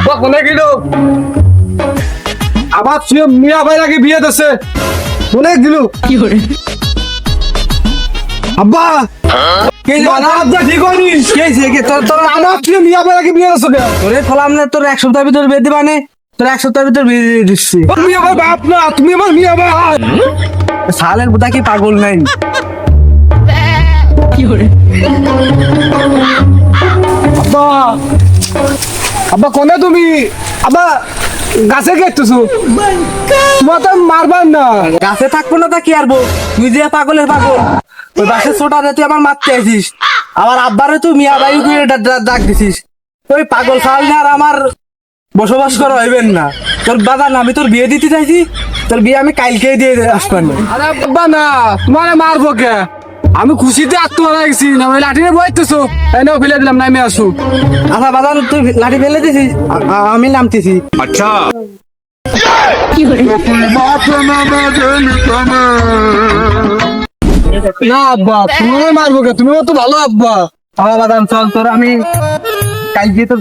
আব্বা কোনে গেল? আবার তুই মিয়া ভাই নাকি বিয়ে দিছে? কোনে গেল? কি করে? আব্বা কে জানা আব্বা ঠিক হয়নি। কে তোর আমার তুই মিয়া ভাই নাকি বিয়ে দিছে কে? তোরে ফলাম না, তোর 1 সপ্তাহের ভিতর বিয়ে দিবানে, তোর 1 সপ্তাহের ভিতর বিয়ে দিয়ে দিচ্ছি। মিয়া ভাই বাপ না, তুমি আমার মিয়া ভাই। সালের বুদা কি পাগল নাই? কি করে? আব্বা আব্বা কোনে তুমি? আব্বা গাছে গেতেছো? তোমার তো মারবার না। গাছে থাকবো না তা কি আরবো? তুই যে পাগলের পাগল, ওই বাসে ছোটারে তুই আমার মারতে আসিস, আমার আব্বারে তুই মিয়া ভাই করে ডাক দিছিস। ওই পাগল ফাল আর আমার বসবাস করা হইবেন না। তোর বাজার আমি তোর বিয়ে দিতে চাইছি, তোর বিয়ে আমি কালকেই দিয়ে আসবেন। আরে আব্বা না, তোমারে মারবো কে? আমি খুশিতে আত্মহারা গেছি না, আমি লাঠি নিয়ে বইতেছো এনেও ফেলে দিলাম, নামে আসো। আচ্ছা বাজার তুই লাঠি ফেলে দিছিস, আমি নামতেছি। না আব্বা, তুমি মারবো কে? তুমি তো ভালো আব্বা। আমার বাদাম চল, তোর আমি কালকে তোর